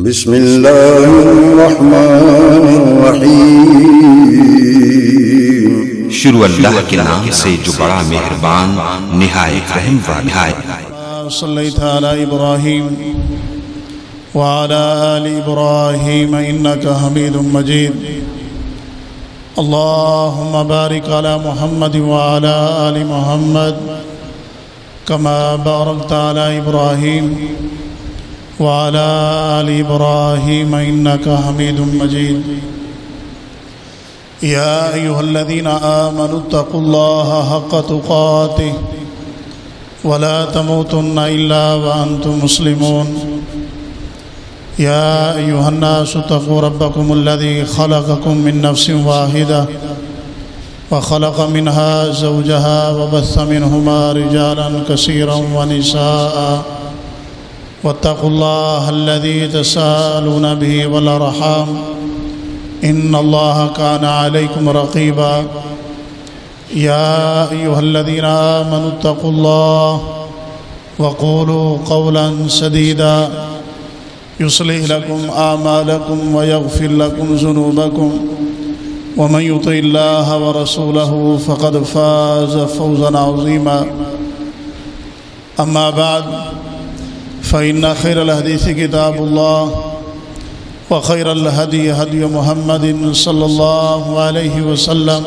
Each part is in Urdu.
بسم اللہ الرحمن الرحیم۔ شروع اللہ کے نام سے جو بڑا مہربان نہایت رحم والا ہے۔ صلیت علی ابراہیم وعلی آل ابراہیم انک حمید مجید۔ اللہم بارک علی محمد وعلی آل محمد کما بارکت علی ابراہیم وعلى آل إبراهيم إنك حميد مجيد۔ يا أيها الذين آمنوا اتقوا الله حق تقاته ولا تموتن إلا وأنتم مسلمون۔ يا أيها الناس اتقوا ربكم الذي خلقكم من نفس واحدة وخلق منها زوجها وبث منهما رجالا كثيرا ونساء واتقوا الله الذي تساءلون به والأرحام إن الله كان عليكم رقيبا۔ يا أيها الذين آمنوا اتقوا الله وقولوا قولا سديدا يصلح لكم أعمالكم ويغفر لكم ذنوبكم ومن يطع الله ورسوله فقد فاز فوزا عظيما۔ أما بعد فإن خير الحديث كتاب الله وخير الهدي هدي محمد صلى الله عليه وسلم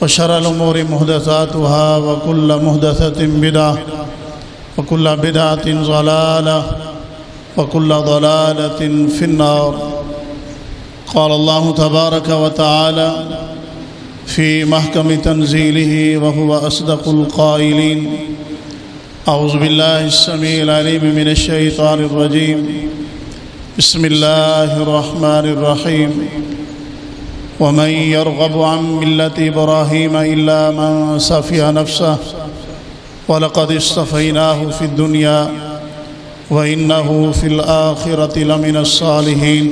وشر الأمور محدثاتها وكل محدثة بدعة وكل بدعة ضلالة وكل ضلالة في النار۔ قال الله تبارك وتعالى في محكم تنزيله وهو أصدق القائلين: اعوذ باللہ السمیع العلیم من الشیطان الرجیم، بسم اللہ الرحمن الرحیم۔ ومن يرغب عن ملة إبراهيم إلا من سفه نفسه ولقد اصطفيناه في الدنيا وإنه في الآخرة لمن الصالحين۔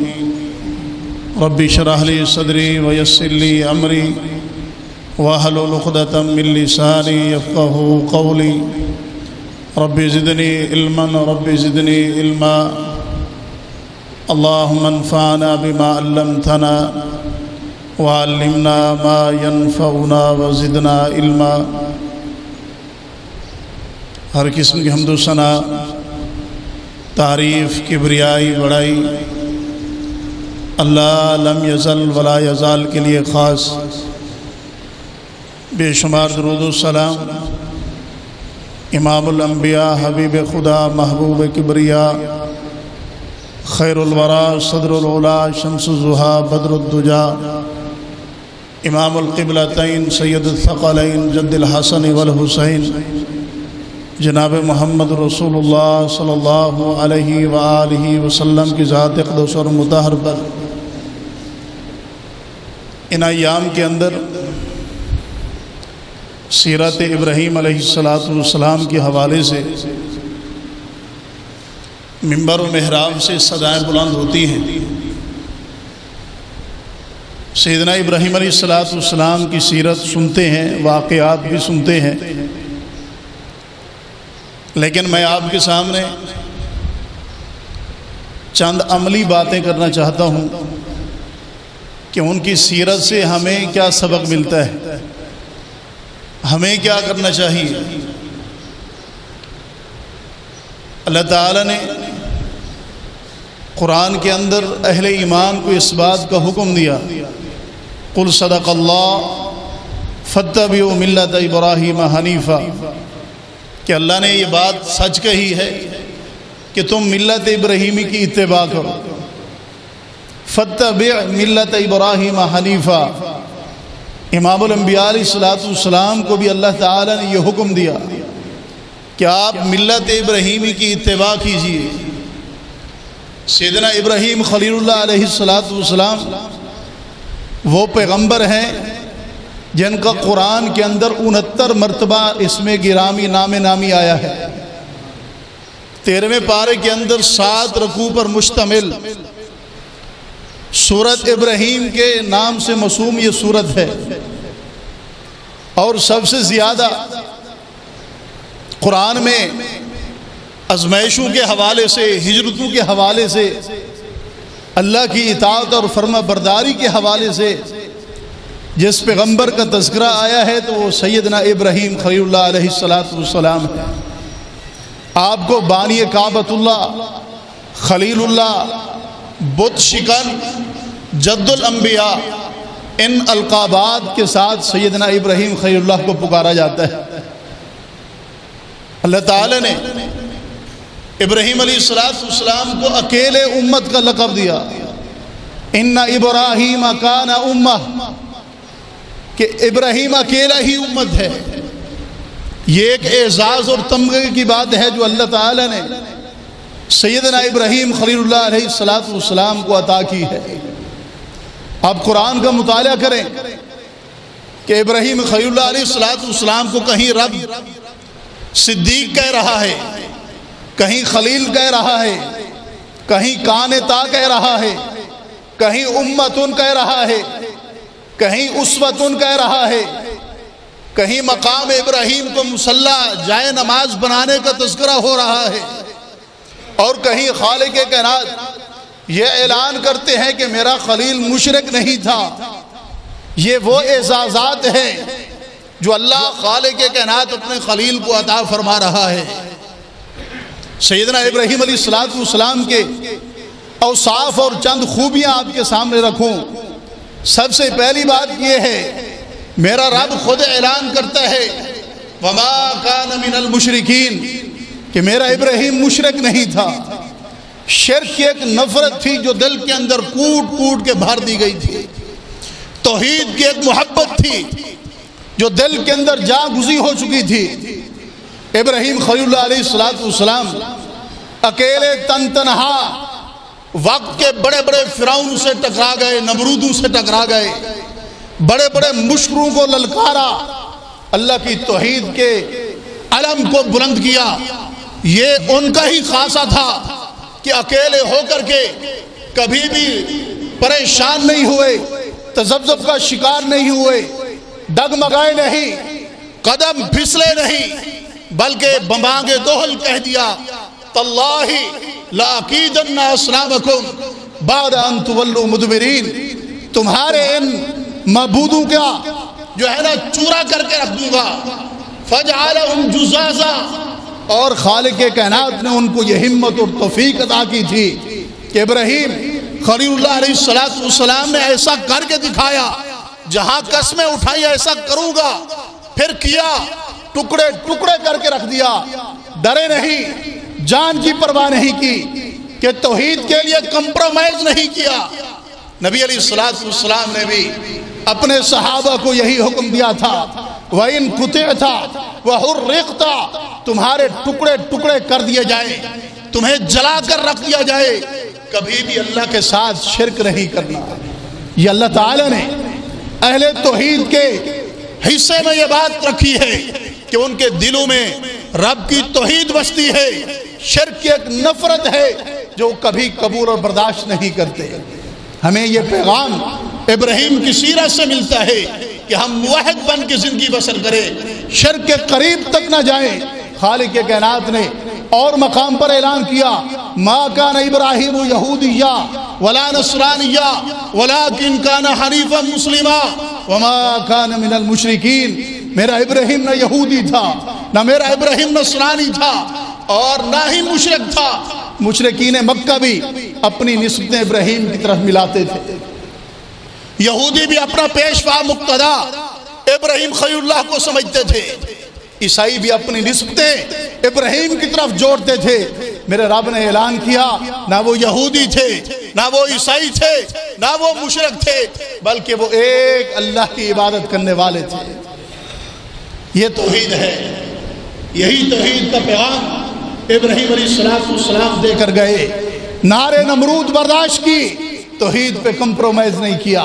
رب اشرح لي صدري ويسر لي أمري واحلل عقدة من لساني يفقهوا قولي۔ رب زدنی علما رب زدنی علما، اللہم انفعنا بما علمتنا وعلمنا ما ينفعنا وزدنا علما۔ ہر قسم کی حمد و ثنا، تعریف، کبریائی، بڑائی اللہ لم یزل ولا یزال کے لیے خاص۔ بے شمار درود و سلام امام الانبیاء، حبیب خدا، محبوب کبریا، خیر الورا، صدر العلا، شمس الضحیٰ، بدر الدجا، امام القبلتین، سید الثقلین، جد الحسن والحسین، جناب محمد رسول اللہ صلی اللہ علیہ وآلہ وسلم کی ذات اقدس اور مطہر پر ان ایام کے اندر سیرت ابراہیم علیہ السلام کے حوالے سے منبر و محراب سے صدائیں بلند ہوتی ہیں۔ سیدنا ابراہیم علیہ السلام کی سیرت سنتے ہیں، واقعات بھی سنتے ہیں، لیکن میں آپ کے سامنے چند عملی باتیں کرنا چاہتا ہوں کہ ان کی سیرت سے ہمیں کیا سبق ملتا ہے، ہمیں کیا کرنا چاہیے۔ اللہ تعالیٰ نے قرآن کے اندر اہل ایمان کو اس بات کا حکم دیا، قل صدق اللہ فاتبعوا ملت ابراہیم حنیفا، کہ اللہ نے یہ بات سچ کہی ہے کہ تم ملت ابراہیمی کی اتباع کرو۔ فاتبع ملت ابراہیم حنیفا، امام الانبیاء علیہ السلام کو بھی اللہ تعالیٰ نے یہ حکم دیا کہ آپ ملت ابراہیمی کی اتباع کیجیے۔ سیدنا ابراہیم خلیل اللہ علیہ السلام وہ پیغمبر ہیں جن کا قرآن کے اندر 69 مرتبہ اسم گرامی نامی آیا ہے۔ 13ویں پارے کے اندر 7 رکوع پر مشتمل سورت ابراہیم کے نام سے موسوم یہ سورت ہے، اور سب سے زیادہ قرآن میں آزمائشوں کے حوالے سے، ہجرتوں کے حوالے سے، اللہ کی اطاعت اور فرما برداری کے حوالے سے جس پیغمبر کا تذکرہ آیا ہے تو وہ سیدنا ابراہیم خلیل اللہ علیہ السلام ہے۔ آپ کو بانی کعبۃ اللہ، خلیل اللہ، بت شکن، جد الانبیاء، ان القابات کے ساتھ سیدنا ابراہیم خلیل اللہ کو پکارا جاتا ہے۔ اللہ تعالی نے ابراہیم علیہ السلام کو اکیلے امت کا لقب دیا، ان ابراہیم کان امہ، کہ ابراہیم اکیلا ہی امت ہے۔ یہ ایک اعزاز اور تمغے کی بات ہے جو اللہ تعالی نے سیدنا ابراہیم خلیل اللہ علیہ السلام کو عطا کی ہے۔ آپ قرآن کا مطالعہ کریں کہ ابراہیم خلیل اللہ علیہ السلام کو کہیں رب صدیق کہہ رہا ہے، کہیں خلیل کہہ رہا ہے، کہیں کانتا کہہ رہا ہے، کہیں امتن کہہ رہا ہے، کہیں اسوتن کہہ رہا ہے، کہیں مقام ابراہیم کو مصلی جائے نماز بنانے کا تذکرہ ہو رہا ہے، اور کہیں خالق کائنات یہ اعلان کرتے ہیں کہ میرا خلیل مشرک نہیں تھا۔ یہ وہ اعزازات ہیں جو اللہ خالق کائنات اپنے خلیل کو عطا فرما رہا ہے۔ سیدنا ابراہیم علیہ السلام کے اوصاف اور چند خوبیاں آپ کے سامنے رکھوں۔ سب سے پہلی بات یہ ہے، میرا رب خود اعلان کرتا ہے وما کان من المشرکین، کہ میرا ابراہیم مشرک نہیں تھا۔ شرک کی ایک نفرت تھی جو دل کے اندر کوٹ کوٹ کے بھر دی گئی تھی، توحید کی ایک محبت تھی جو دل کے اندر جا گزی ہو چکی تھی۔ ابراہیم خلیل اللہ علیہ السلام اکیلے تنہا وقت کے بڑے بڑے فرعون سے ٹکرا گئے، نمرودوں سے ٹکرا گئے، بڑے بڑے مشکروں کو للکارا، اللہ کی توحید کے علم کو بلند کیا۔ یہ ان کا ہی خاصہ تھا کہ اکیلے ہو کر کے کبھی بھی پریشان نہیں ہوئے، تذبذب کا شکار نہیں ہوئے، ڈگمگائے نہیں، قدم پھسلے نہیں، بلکہ بمانگے دوہل کہہ دیا تاللہ لَأَكِيدَنَّ أَصْنَامَكُمْ بَعْدَ أَن تُوَلُّوا مُدْبِرِينَ، تمہارے ان معبودوں کا جو ہے نا چورا کر کے رکھ دوں گا، فَجْعَلَهُمْ جُزَازًا، اور خالق کائنات نے ان کو یہ ہمت اور توفیق عطا کی تھی کہ ابراہیم خلیل اللہ علیہ السلام نے ایسا کر کے دکھایا، جہاں قسمیں اٹھائی ایسا کروں گا، پھر کیا، ٹکڑے ٹکڑے کر کے رکھ دیا، ڈرے نہیں، جان کی پرواہ نہیں کی، کہ توحید کے لیے کمپرومائز نہیں کیا۔ نبی علیہ السلام نے بھی اپنے صحابہ کو یہی حکم دیا تھا وَإِن قُطِعْتَ وَحُرِّقْتَ، تمہارے ٹکڑے ٹکڑے کر دیے جائیں، تمہیں جلا کر رکھ دیا جائے، کبھی بھی اللہ کے ساتھ شرک نہیں کرنا۔ یہ اللہ تعالی نے اہل توحید کے حصے میں یہ بات رکھی ہے کہ ان کے دلوں میں رب کی توحید بستی ہے، شرک کی ایک نفرت ہے جو کبھی قبول اور برداشت نہیں کرتے۔ ہمیں یہ پیغام ابراہیم کی سیرت سے ملتا ہے کہ ہم موحد بن کے زندگی بسر کریں، شرک کے قریب تک نہ جائیں۔ خالق کائنات نے اور مقام پر اعلان کیا ما کان ابراہیم یہودیا ولا نصرانیا ولکن کان حنیفا مسلما وما کان من المشرکین، میرا ابراہیم نہ یہودی تھا، نہ میرا ابراہیم نصرانی تھا، اور نہ ہی مشرک تھا۔ مشرکین مکہ بھی اپنی نسبتیں ابراہیم کی طرف ملاتے تھے، یہودی بھی اپنا پیشوا مقتدا ابراہیم خلیل اللہ کو سمجھتے تھے، عیسائی بھی اپنی نسبتیں ابراہیم کی طرف جوڑتے تھے۔ میرے رب نے اعلان کیا نہ وہ یہودی تھے، نہ وہ عیسائی تھے، نہ وہ مشرک تھے، بلکہ وہ ایک اللہ کی عبادت کرنے والے تھے۔ یہ توحید ہے، یہی توحید کا پیغام ابراہیم علیہ السلام دے کر گئے۔ نعرے نمرود برداشت کی، توحید پہ کمپرومائز نہیں کیا،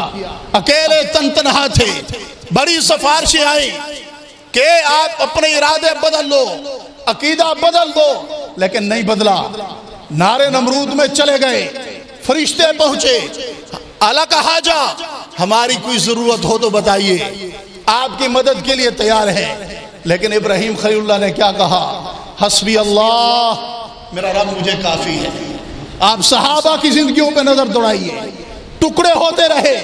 اکیلے تنہا تھے۔ بڑی سفارشیں آئیں کہ آپ اپنے ارادے بدل لو، عقیدہ بدل دو، لیکن نہیں بدلا۔ نعرے نمرود میں چلے گئے، فرشتے پہنچے، اعلیٰ کہا جا ہماری کوئی ضرورت ہو تو بتائیے، آپ کی مدد کے لیے تیار ہے۔ لیکن ابراہیم خلیل اللہ نے کیا کہا؟ حسبی اللہ میرا رب مجھے کافی ہے۔ آپ صحابہ کی زندگیوں پہ نظر دوڑائیے، ٹکڑے ہوتے رہے،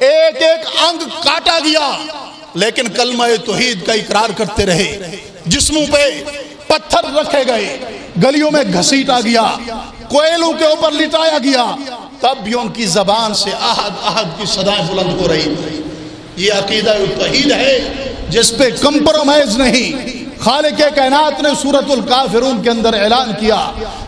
ایک ایک انگ کاٹا گیا، لیکن کلمہ توحید کا اقرار کرتے رہے۔ جسموں پہ پتھر رکھے گئے، گلیوں میں گھسیٹا گیا، کوئلوں کے اوپر لٹایا گیا، تب بھی ان کی زبان سے احد احد کی صدائیں بلند ہو رہی تھی۔ یہ عقیدہ توحید ہے جس پہ کمپرومائز نہیں۔ خالق کائنات نے سورۃ الکافرون کے اندر اعلان کیا،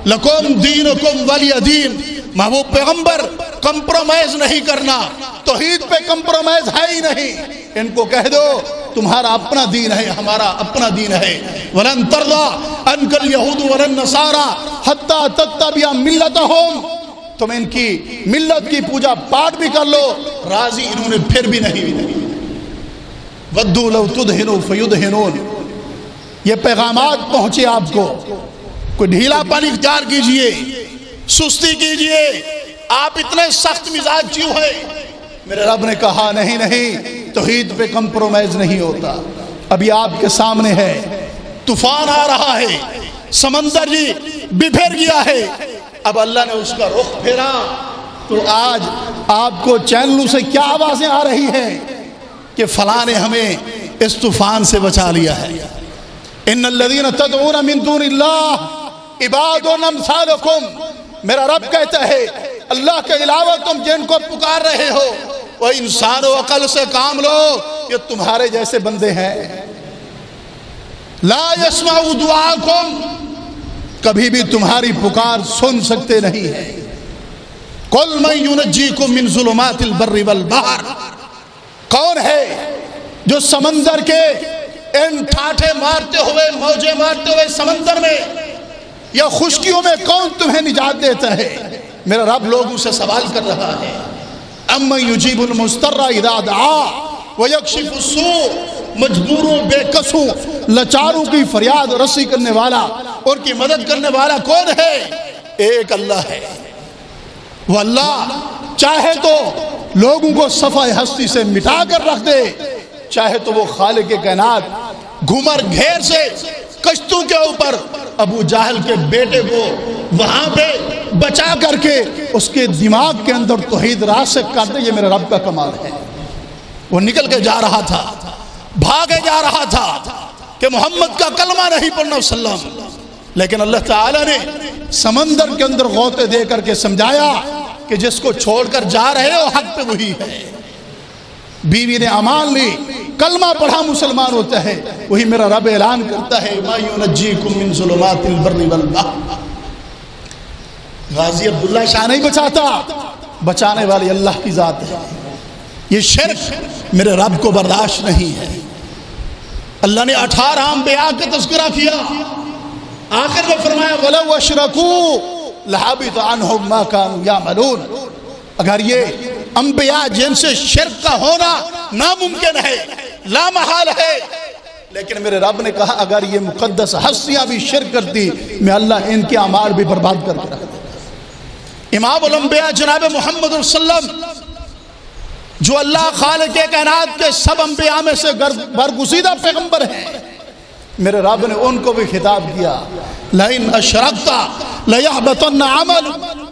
لکم دینکم ولی دین۔ محبوب پیغمبر کمپرومائز نہیں کرنا، توحید پہ کمپرومائز ہے ہی نہیں۔ ان کو کہہ دو تمہارا اپنا دین ہے، ہمارا اپنا دین ہے۔ وَلَن تَرْضَىٰ عَنْكَ الْيَهُودُ وَلَا النَّصَارَىٰ حَتَّىٰ تَتَّبِعَ مِلَّتَهُمْ۔ تم ان کی ملت کی پوجا پاٹ بھی کر لو، راضی انہوں نے پھر بھی نہیں۔ وَدُّوا لَوْ تُدْهِنُوا فَيُدْهِنُونَ۔ یہ پیغامات پہنچے آپ کو، کوئی ڈھیلا پن اختیار کیجئے، سستی کیجئے، آپ اتنے سخت مزاج کیوں ہیں؟ میرے رب نے کہا نہیں نہیں، توحید پہ کمپرومائز نہیں ہوتا۔ ابھی آپ کے سامنے ہے، طوفان آ رہا ہے، سمندر جی بپھر گیا ہے، اب اللہ نے اس کا رخ پھیرا تو آج آپ کو چینلوں سے کیا آوازیں آ رہی ہیں کہ فلاں نے ہمیں اس طوفان سے بچا لیا ہے۔ ان الذین تدعون من دون اللہ عباد امثالکم۔ میرا رب کہتا ہے اللہ کے علاوہ تم جن کو پکار رہے ہو وہ انسان و عقل سے کام لو، یہ تمہارے جیسے بندے ہیں۔ لا یسمعوا دعاءکم، کبھی بھی تمہاری پکار سن سکتے نہیں ہیں۔ قل من ینجیکم من ظلمات البر والبحر، کون ہے جو سمندر کے ان ٹھاٹھے مارتے ہوئے، موجیں مارتے ہوئے سمندر میں یا خشکیوں میں کون تمہیں نجات دیتا ہے؟ میرا رب لوگوں سے سوال کر رہا ہے، امن یجیب المضطر اذا دعا ویکشف السوء، مجبوروں، بے کسوں، لاچاروں کی فریاد رسی کرنے والا، ان کی مدد کرنے والا کون ہے؟ ایک اللہ ہے۔ وہ اللہ چاہے تو لوگوں کو صفحہ ہستی سے مٹا کر رکھ دے، چاہے تو وہ خالق کائنات گھمر گھیر سے کشتوں کے اوپر ابو جہل کے بیٹے کو وہاں پہ بچا کر کے اس کے دماغ کے اندر توحید راسخ کر دے۔ یہ میرے رب کا کمال ہے۔ وہ نکل کے جا رہا تھا، بھاگے جا رہا تھا کہ محمد کا کلمہ نہیں پڑھنا وسلم، لیکن اللہ تعالیٰ نے سمندر کے اندر غوطے دے کر کے سمجھایا کہ جس کو چھوڑ کر جا رہے ہو حق پہ وہی ہے۔ بیوی نے امان لی، کلمہ پڑھا، مسلمان ہوتا ہے۔ وہی میرا رب اعلان کرتا ہے ما ینجیکم من ظلمات البر والبحر۔ غازی عبداللہ شاہ نہیں بچاتا، بچانے والی اللہ کی ذات ہے۔ یہ شرک میرے رب کو برداشت نہیں ہے۔ اللہ نے 18 انبیاء کا تذکرہ کیا، آخر میں فرمایا وَلَوْ أَشْرَكُوا لَحَبِطَ عَنْهُمْ مَا كَانُوا يَعْمَلُونَ۔ اگر یہ انبیاء جن سے شرک کا ہونا ناممکن ہے، لامحال ہے، لیکن میرے رب نے کہا اگر یہ مقدس ہستیاں بھی شرک کرتی میں اللہ ان کے اعمال بھی برباد کر کے رکھ دیتا۔ امام الانبیاء جناب محمد صلی اللہ علیہ وسلم جو اللہ خالق کائنات کے سب انبیاء میں سے برگزیدہ پیغمبر ہیں، میرے رب نے ان کو بھی خطاب کیا لَإِنْ أَشْرَكْتَ لَيَحْبَطَنَّ عَمَلُكَ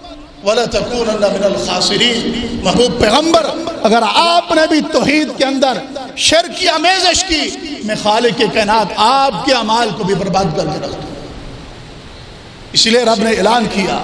وَلَتَكُونَنَّ مِنَ الْخَاسِرِينَ۔ محبوب پیغمبر اگر آپ نے بھی توحید کے اندر شرک کی آمیزش کی، میں خالق کائنات آپ کے اعمال کو بھی برباد کر کے رکھ دوں۔ اس لیے رب نے اعلان کیا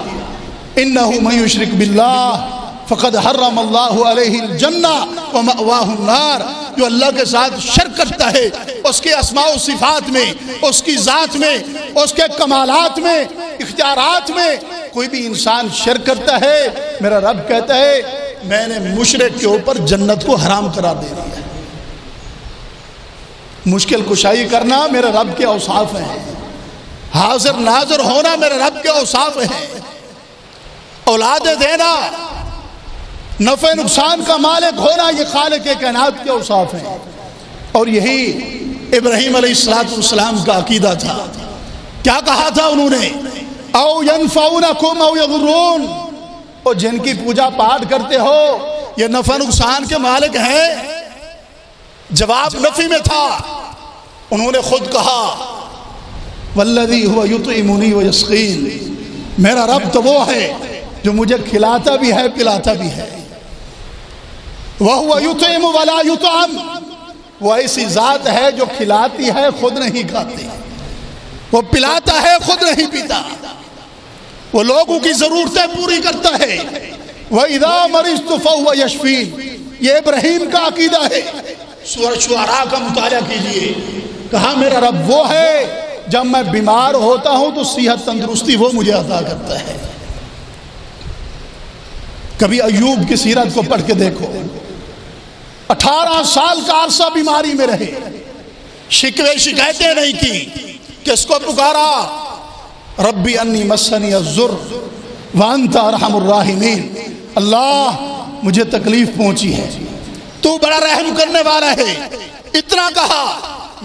إِنَّهُ مَن يُشْرِكْ بِاللَّهِ فقد حرم اللہ علیہ الجنہ ومأواہ النار۔ جو اللہ کے ساتھ شرک کرتا ہے، اس کے اسماء و صفات میں، اس کی ذات میں، اس کے کمالات میں، اختیارات میں کوئی بھی انسان شرک کرتا ہے، میرا رب کہتا ہے میں نے مشرک کے اوپر جنت کو حرام قرار دے دیا ہے۔ مشکل کشائی کرنا میرے رب کے اوصاف ہیں، حاضر ناظر ہونا میرے رب کے اوصاف ہیں، اولاد دینا، نفع نقصان کا مالک ہونا، یہ خالق کائنات کے اوصاف ہیں۔ اور یہی ابراہیم علیہ السلام کا عقیدہ تھا۔ کیا کہا تھا انہوں نے؟ او ینفعونکم او یضرون، اور جن کی پوجا پاٹ کرتے ہو یہ نفع نقصان کے مالک ہیں؟ جواب نفی میں تھا۔ انہوں نے خود کہا والذی هو یطعمنی ویسقین، میرا رب تو وہ ہے جو مجھے کھلاتا بھی ہے پلاتا بھی ہے. وَهُوَ يُطْعِمُ وَلَا يُطْعَمُ، وہ ایسی ذات ہے جو کھلاتی ہے خود نہیں کھاتی، وہ پلاتا ہے خود نہیں پیتا، وہ لوگوں کی ضرورتیں پوری کرتا ہے. وَإِذَا مَرِضْتُ فَهُوَ يَشْفِينِ، یہ ابراہیم کا عقیدہ ہے. سورۃ شعراء کا مطالعہ کیجئے. کہا میرا رب وہ ہے جب میں بیمار ہوتا ہوں تو صحت تندرستی وہ مجھے عطا کرتا ہے. کبھی ایوب کی سیرت کو پڑھ کے دیکھو، 18 سال کا عرصہ بیماری میں رہے، شکوے شکایتیں نہیں کی. کس کو پکارا؟ ربی انی مسنی الضر وانت ارحم الراحمین، اللہ مجھے تکلیف پہنچی ہے، تو بڑا رحم کرنے والا ہے. اتنا کہا،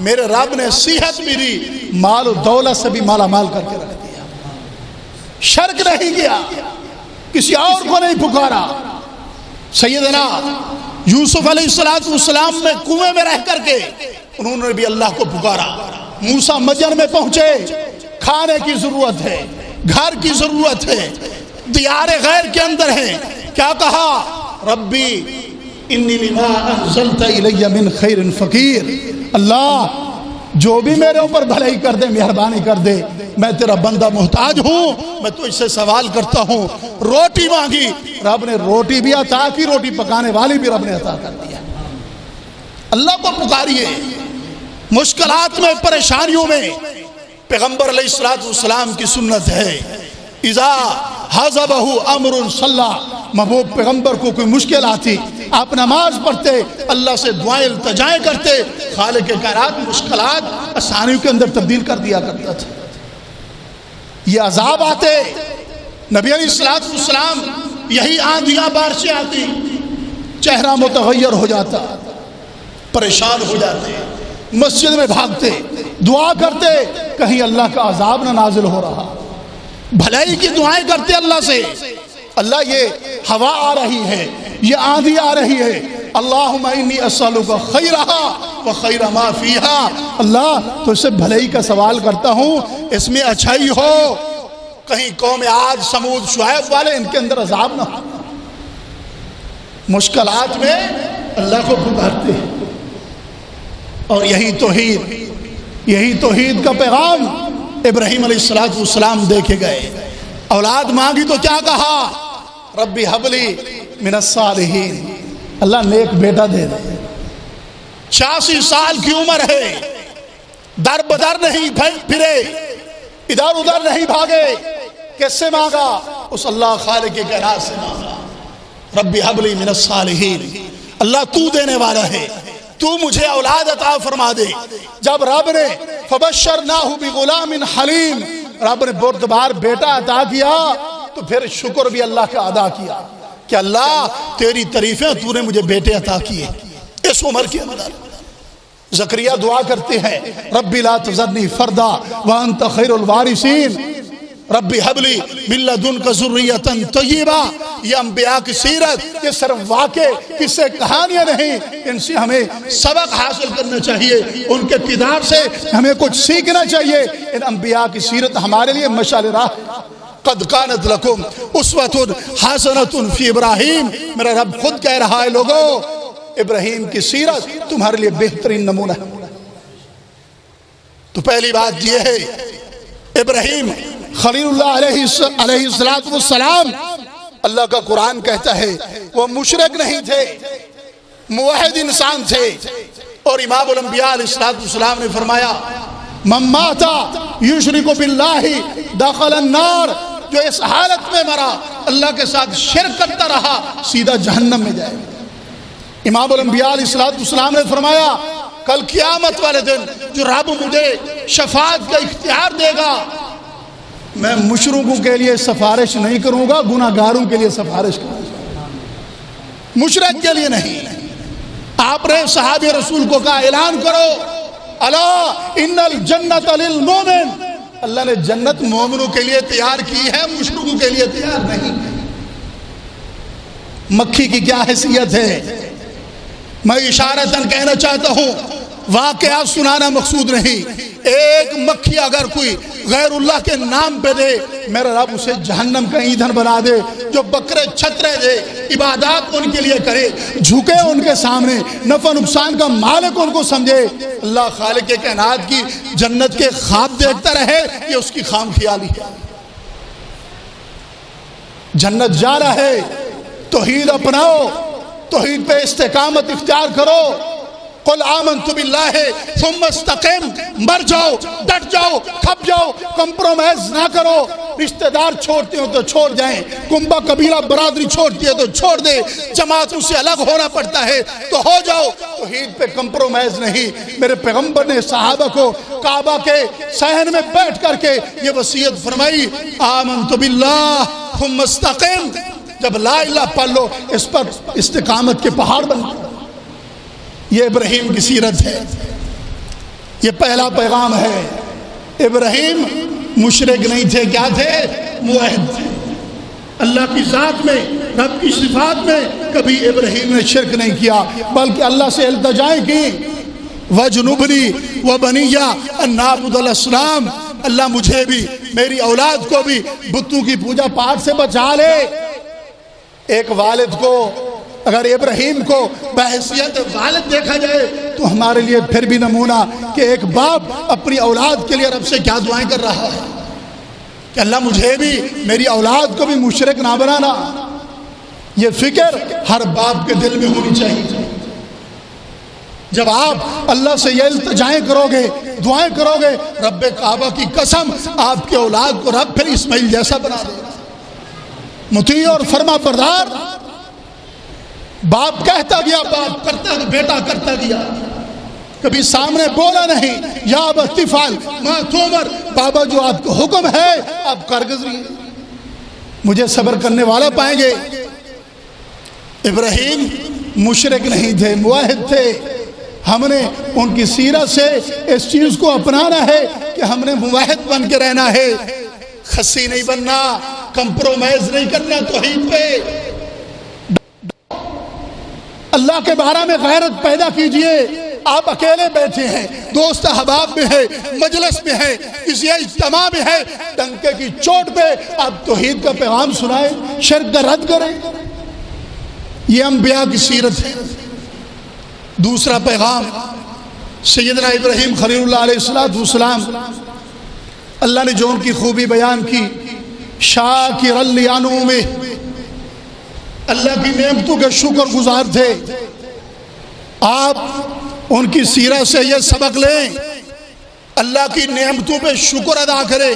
میرے رب نے صحت بھی دی، مال و دولت سے بھی مالا مال کر کے رکھ دیا. شرک نہیں کیا، کسی اور کو نہیں پکارا. سیدنا یوسف علیہ السلام میں کنویں میں رہ کر کے انہوں نے بھی اللہ کو پکارا. موسیٰ مدین میں پہنچے، کھانے کی ضرورت ہے، گھر کی ضرورت ہے، دیار غیر کے اندر ہے. کیا کہا؟ ربی انی لما انزلت الی من خیر فقیر، اللہ جو بھی میرے اوپر بھلائی کر دے، مہربانی کر دے، میں تیرا بندہ محتاج ہوں، میں تو اس سے سوال کرتا ہوں. روٹی مانگی، رب نے روٹی بھی عطا کی، روٹی پکانے والی بھی رب نے عطا کر دیا. اللہ کو پکاریے. مشکلات میں، پریشانیوں میں پیغمبر علیہ السلام کی سنت ہے، اذا حضبہ امر صلی، محبوب پیغمبر کو کوئی مشکل آتی، آپ نماز پڑھتے، اللہ سے دعائیں التجائیں کرتے، خالق کائنات مشکلات آسانیوں کے اندر تبدیل کر دیا کرتا تھا. یہ عذاب آتے، نبی علیہ السلام یہی آندھیاں بارشیں آتی، چہرہ متغیر ہو جاتا، پریشان ہو جاتے، مسجد میں بھاگتے، دعا کرتے کہیں اللہ کا عذاب نہ نازل ہو رہا، بھلائی کی دعائیں کرتے اللہ سے. اللہ یہ ہوا آ رہی ہے، یہ آندھی آ رہی ہے، اللہم انی اسألک خیرہا و خیر ما فیہا، اللہ تو اس سے بھلائی کا سوال کرتا ہوں، اس میں اچھائی ہو، کہیں قوم عاد سمود شعیب والے ان کے اندر عذاب نہ ہو. مشکلات میں اللہ کو پکارتے ہیں. اور یہی توحید کا پیغام ابراہیم علیہ السلام دے کے گئے. اولاد مانگی تو کیا کہا؟ ربی حبلی من الصالحین، اللہ نیک بیٹا دے دے. 86 سال کی عمر ہے، در بدر نہیں پھرے، ادھر ادھر نہیں بھاگے. کس سے مانگا؟ اس اللہ خالق کائنات سے مانگا. ربی حبلی من الصالحین، اللہ تو دینے والا ہے، تو مجھے اولاد عطا فرما دے. جب رب نے فبشرناہ بغلام حلیم، رب نے بردبار بیٹا عطا کیا تو پھر شکر بھی اللہ کا ادا کیا کہ اللہ تیری تعریفیں، تو نے مجھے بیٹے عطا کیے اس عمر کے اندر. زکریا دعا کرتے ہیں، ربی لا تذرنی فردا وانت خیر الوارثین، ربی حبلی من لدنک ذریۃ طیبہ. یہ انبیاء کی سیرت، یہ صرف واقع قصے کہانیاں نہیں، ان سے ہمیں سبق حاصل کرنا چاہیے، ان کے کردار سے ہمیں کچھ سیکھنا چاہیے. ان انبیاء کی سیرت ہمارے لیے مشعل راہ. قد کانت لکم اسوۃ حسنۃ فی ابراہیم، میرا رب خود کہہ رہا ہے لوگوں، ابراہیم کی سیرت تمہارے لیے بہترین نمونہ ہے. تو پہلی بات یہ ہے، ابراہیم خلیل اللہ علیہ السلام، اللہ کا قرآن کہتا ہے وہ مشرک نہیں تھے، موحد انسان تھے. اور امام الانبیاء علیہ السلام نے فرمایا من مات یشرک باللہ دخل النار، جو اس حالت میں مرا اللہ کے ساتھ شرک کرتا رہا سیدھا جہنم میں جائے. امام الانبیاء علیہ السلام نے فرمایا کل قیامت والے دن جو رب مجھے شفاعت کا اختیار دے گا، میں مشرکوں کے لیے سفارش نہیں کروں گا، گناہگاروں کے لیے سفارش کروں گا، مشرک کے لیے نہیں. آپ نے صحابہ رسول کو کہا اعلان کرو، الا ان الجنت للمومن، اللہ نے جنت مومنوں کے لیے تیار کی ہے، مشرکوں کے لیے تیار نہیں. مکھی کی کیا حیثیت ہے؟ میں اشارتاً کہنا چاہتا ہوں، واقعات سنانا مقصود نہیں، ایک مکھی اگر کوئی غیر اللہ کے نام پہ دے میرا رب اسے جہنم کا ایندھن بنا دے۔ جو بکرے چھترے دے، عبادات ان کے لیے کرے، جھکے ان کے سامنے، نفع نقصان کا مالک ان کو سمجھے، اللہ خالق کائنات کی جنت کے خواب دیکھتا رہے، یہ اس کی خام خیالی ہے۔ جنت جا رہا ہے، توحید اپناؤ، توحید پہ استقامت اختیار کرو۔ قل آمنت باللہ ثم استقم، مر جاؤ، ڈٹ جاؤ، کھپ جاؤ، کمپرومائز نہ کرو۔ رشتہ دار چھوڑتے ہو تو چھوڑ جائیں، کنبہ قبیلہ برادری چھوڑتی ہے تو چھوڑ دے، جماعتوں سے الگ ہونا پڑتا ہے تو ہو جاؤ، توحید پہ کمپرومائز نہیں۔ میرے پیغمبر نے صحابہ کو کعبہ کے صحن میں بیٹھ کر کے یہ وصیت فرمائی، آمنت باللہ ثم استقم، جب لا الہ پڑھ لو اس پر استقامت کے پہاڑ بن جاؤ۔ یہ ابراہیم کی سیرت ہے، یہ پہلا پیغام ہے۔ ابراہیم مشرک نہیں تھے، کیا تھے؟ موحد تھے۔ اللہ کی ذات میں، رب کی صفات میں کبھی ابراہیم نے شرک نہیں کیا، بلکہ اللہ سے التجائیں کی، وَجْنُبْنِي وَبَنِيَّ أَن نَعْبُدَ الْأَصْنَامَ، اللہ مجھے بھی میری اولاد کو بھی بتوں کی پوجا پاٹ سے بچا لے۔ ایک والد کو اگر ابراہیم کو بحیثیت والد دیکھا جائے تو ہمارے لیے پھر بھی نمونہ کہ ایک باپ اپنی اولاد کے لیے رب سے کیا دعائیں کر رہا ہے کہ اللہ مجھے بھی میری اولاد کو بھی مشرک نہ بنانا۔ یہ فکر ہر باپ کے دل میں ہونی چاہیے۔ جب آپ اللہ سے یہ التجائیں کرو گے، دعائیں کرو گے، رب کعبہ کی قسم آپ کے اولاد کو رب پھر اسماعیل جیسا بنا دے گا، مطیع اور فرما بردار۔ باپ کہتا گیا، باپ کرتا، بیٹا کرتا گیا، کبھی سامنے بولا نہیں، یا ابت افعل ما تؤمر، بابا جو آپ کو حکم ہے آپ کر گزریے، مجھے صبر کرنے والا پائیں گے۔ ابراہیم مشرک نہیں تھے، موحد تھے۔ ہم نے ان کی سیرت سے اس چیز کو اپنانا ہے کہ ہم نے موحد بن کے رہنا ہے، خسی نہیں بننا، کمپرومائز نہیں کرنا توحید پہ۔ اللہ کے بارے میں غیرت پیدا کیجئے۔ آپ اکیلے بیٹھے ہیں، دوست احباب میں ہیں، مجلس میں ہیں، کسی اجتماع میں ہیں، ڈنکے کی چوٹ پہ آپ توحید کا پیغام سنائیں، شرک کا رد کریں۔ یہ انبیاء کی سیرت ہے۔ دوسرا پیغام سیدنا ابراہیم خلیل اللہ علیہ السلام، اللہ نے جو ان کی خوبی بیان کی، شاکرا لانعمہ، اللہ کی نعمتوں کے شکر گزار تھے۔ آپ ان کی سیرت سے یہ سبق لیں، اللہ کی نعمتوں پہ شکر ادا کریں،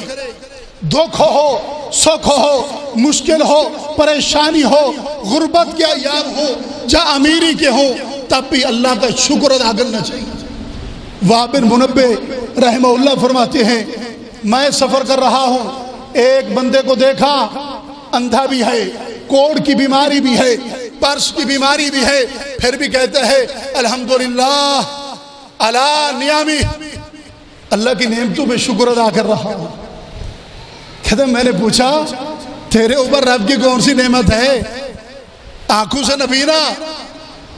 دکھ ہو، سکھ ہو، مشکل ہو، پریشانی ہو، غربت کے ایام ہو، جہاں امیری کے ہو، تب بھی اللہ کا شکر ادا کرنا چاہیے۔ وہب بن منبہ رحمہ اللہ فرماتے ہیں، میں سفر کر رہا ہوں، ایک بندے کو دیکھا، اندھا بھی ہے، کوڑ کی بیماری بھی ہے، پرس کی بیماری بھی ہے، پھر بھی کہتا ہے الحمدللہ علی نعمی، اللہ کی نعمتوں پہ شکر ادا کر رہا ہوں۔ کہتے میں نے پوچھا تیرے اوپر رب کی کون سی نعمت ہے؟ آنکھوں سے نبینا،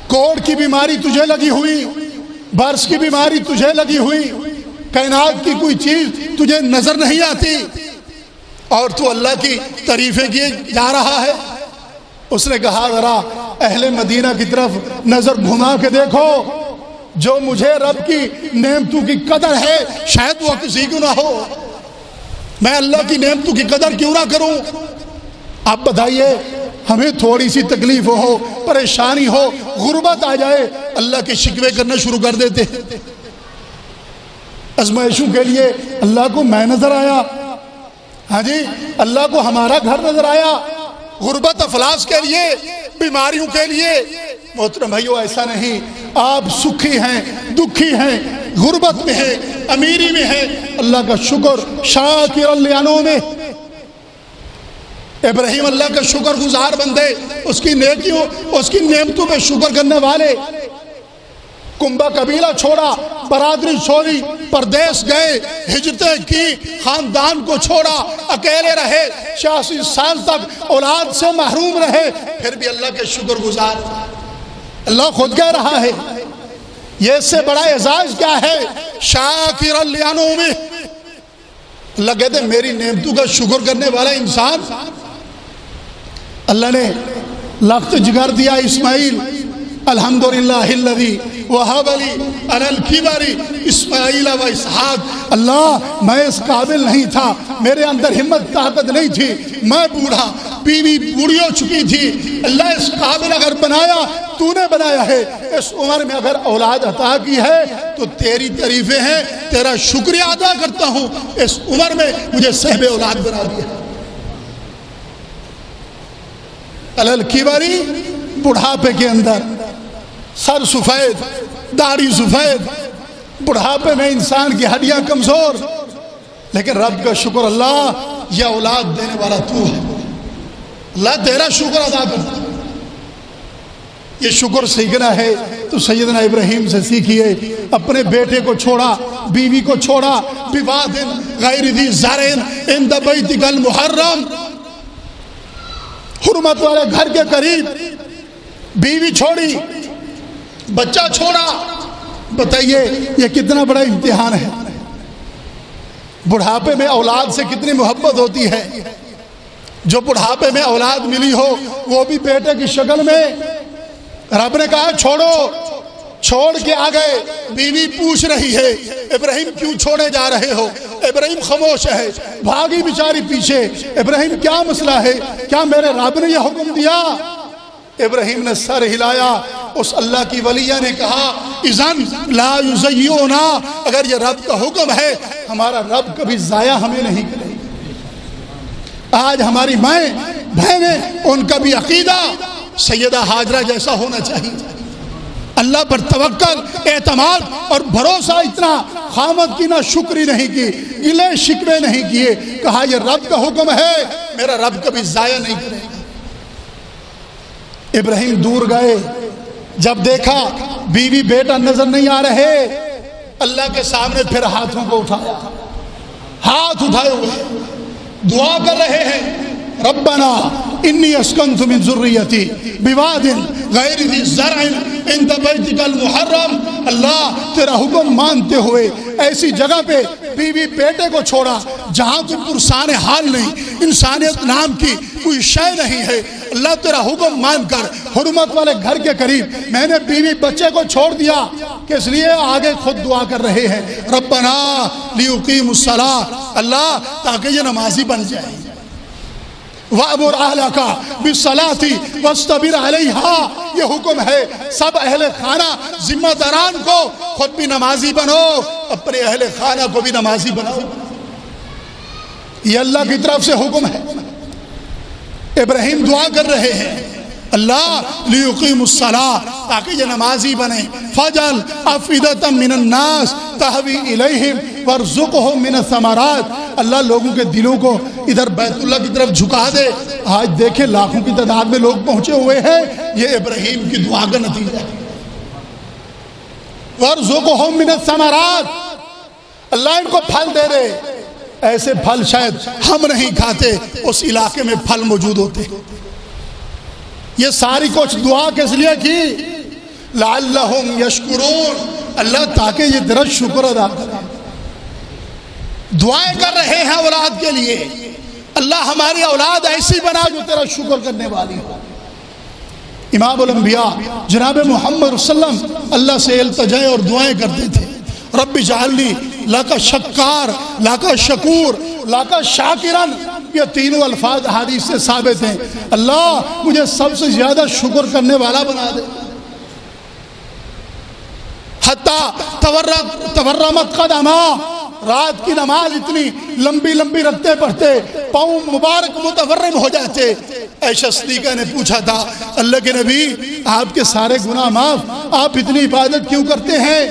کوڑ کی بیماری تجھے لگی ہوئی، برس کی بیماری تجھے لگی ہوئی، کائنات کی کوئی چیز تجھے نظر نہیں آتی اور تو اللہ کی تعریفیں کیے جا رہا ہے۔ اس نے کہا ذرا اہل مدینہ کی طرف نظر گھما کے دیکھو، جو مجھے رب کی نعمتوں کی قدر ہے شاید وہ کسی کو نہ ہو، میں اللہ کی نعمتوں کی قدر کیوں نہ کروں؟ آپ بتائیے، ہمیں تھوڑی سی تکلیف ہو، پریشانی ہو، غربت آ جائے، اللہ کے شکوے کرنا شروع کر دیتے ہیں۔ آزمائشوں کے لیے اللہ کو میں نظر آیا، ہاں جی، اللہ کو ہمارا گھر نظر آیا، غربت افلاس کے لیے، بیماریوں کے لیے۔ محترم بھائیو ایسا نہیں، آپ سکھی ہیں، دکھی ہیں، غربت میں ہیں، امیری میں ہیں، اللہ کا شکر، شاکر لانعمہ۔ ابراہیم اللہ کا شکر گزار بندے، اس کی نیکیوں، اس کی نعمتوں پہ شکر کرنے والے۔ کنبہ قبیلہ چھوڑا، برادری چھوڑی، پردیس گئے، ہجرتیں کی، خاندان کو چھوڑا، اکیلے رہے، 86 سال تک اولاد سے محروم رہے، پھر بھی اللہ کے شکر گزار۔ اللہ خود کہہ رہا ہے یہ اس سے بڑا اعزاز کیا ہے؟ شاکرا لانعمہ، اللہ کہتے ہیں میری نعمتوں کا شکر کرنے والا انسان، اللہ نے لخت جگر دیا اسماعیل، الحمدللہ الذی وہب لی علی الکبر اسماعیل و اسحاق، اللہ میں اس قابل نہیں تھا، میرے اندر ہمت طاقت نہیں تھی، میں بوڑھا، بیوی بوڑھی ہو چکی تھی، اللہ اس قابل اگر بنایا تو نے بنایا ہے، اس عمر میں اگر اولاد عطا کی ہے تو تیری تعریفیں ہیں، تیرا شکریہ ادا کرتا ہوں، اس عمر میں مجھے صاحب اولاد بنا دیا۔ علی الکبر، بڑھاپے کے اندر، سر سفید، داڑھی سفید، بڑھاپے میں انسان کی ہڈیاں کمزور، لیکن رب کا شکر، اللہ یہ اولاد دینے والا تو ہے، اللہ تیرا شکر ادا کرتا۔ یہ شکر سیکھنا ہے تو سیدنا ابراہیم سے سیکھیے، اپنے بیٹے کو چھوڑا، بیوی کو چھوڑا، بواد غیر ذی زرع عند بیتک المحرم، حرمت والے گھر کے قریب، بیوی چھوڑی، بچہ چھوڑا۔ بتائیے یہ کتنا بڑا امتحان ہے۔ بڑھاپے میں اولاد سے کتنی محبت ہوتی ہے، جو بڑھاپے میں اولاد ملی ہو وہ بھی بیٹے کی شکل میں، رب نے کہا چھوڑو، چھوڑ کے آ گئے، بیوی پوچھ رہی ہے ابراہیم کیوں چھوڑے جا رہے ہو؟ ابراہیم خاموش ہے، بھاگی بیچاری پیچھے، ابراہیم کیا مسئلہ ہے؟ کیا میرے رب نے یہ حکم دیا؟ ابراہیم نے سر ہلایا، اس اللہ کی ولیہ نے کہا اذن لا یضیعنا، اگر یہ رب کا حکم ہے ہمارا رب کبھی ضائع ہمیں نہیں کرے۔ آج ہماری مائیں بہنیں، ان کا بھی عقیدہ سیدہ ہاجرہ جیسا ہونا چاہیے، اللہ پر توکل، اعتماد اور بھروسہ اتنا، خامد کی نہ شکری نہیں کی، گلے شکوے نہیں کیے، کہا یہ رب کا حکم ہے، میرا رب کبھی ضائع نہیں کرے گا۔ ابراہیم دور گئے، جب دیکھا بیوی بیٹا نظر نہیں آ رہے، اللہ کے سامنے پھر ہاتھوں کو اٹھایا، ہاتھ اٹھائے ہوئے دعا کر رہے ہیں، ربنا انی اسکنت من ذریتی بواد غیر ذی زرع عند بیتک المحرم، اللہ تیرا حکم مانتے ہوئے ایسی جگہ پہ بیوی بیٹے کو چھوڑا جہاں تو پرسان حال نہیں، انسانیت نام کی کوئی شے نہیں ہے، اللہ تیرا حکم مان کر حرمت والے گھر کے قریب میں نے بیوی بچے کو چھوڑ دیا، کس لیے؟ آگے خود دعا کر رہے ہیں، ربنا لیقیموا الصلاۃ، اللہ تاکہ یہ نمازی بن جائے، وَأْمُرْ أَهْلَكَ بِالصَّلَاةِ وَاصْطَبِرْ عَلَيْهَا، یہ حکم ہے سب اہل خانہ ذمہ داران کو، خود بھی نمازی بنو، اپنے اہل خانہ کو بھی نمازی بناؤ، یہ اللہ کی طرف سے حکم ہے۔ ابراہیم دعا کر رہے ہیں، اللہ لیقیموا الصلاۃ، تاکہ یہ نمازی بنے، فَجْعَلْ أَفْئِدَةً مِّنَ النَّاسِ تَهْوِي إِلَيْهِمْ وَارْزُقْهُم مِّنَ الثَّمَرَاتِ، اللہ لوگوں کے دلوں کو ادھر بیت اللہ کی طرف جھکا دے۔ آج دیکھیں لاکھوں کی تعداد میں لوگ پہنچے ہوئے ہیں، یہ ابراہیم کی دعا کا نتیجہ ہے۔ وَارْزُقْهُم مِّنَ الثَّمَرَاتِ، اللہ ان کو پھل دے دے، ایسے پھل شاید ہم نہیں کھاتے، اس علاقے میں پھل موجود ہوتے۔ یہ ساری کچھ دعا کس لیے کی؟ لعلہم یشکرون، اللہ تاکہ یہ تیرا شکر ادا کرے۔ دعائیں کر رہے ہیں اولاد کے لیے، اللہ ہماری اولاد ایسی بنا جو تیرا شکر کرنے والی ہو۔ امام الانبیاء جناب محمد صلی اللہ علیہ وسلم اللہ سے التجائے اور دعائیں کرتے تھے، رب اجعلنی لک شکار، لک شکور، لک شاکرن، یہ تینوں الفاظ حدیث سے ثابت ہیں، اللہ مجھے سب سے زیادہ شکر کرنے والا بنا دے۔ حتی تورمت قدما، رات کی نماز اتنی لمبی لمبی رکھتے پڑھتے پاؤں مبارک متورم ہو جاتے۔ عائشہ صدیقہ نے پوچھا تھا اللہ کے نبی آپ کے سارے گناہ معاف، آپ اتنی عبادت کیوں کرتے ہیں؟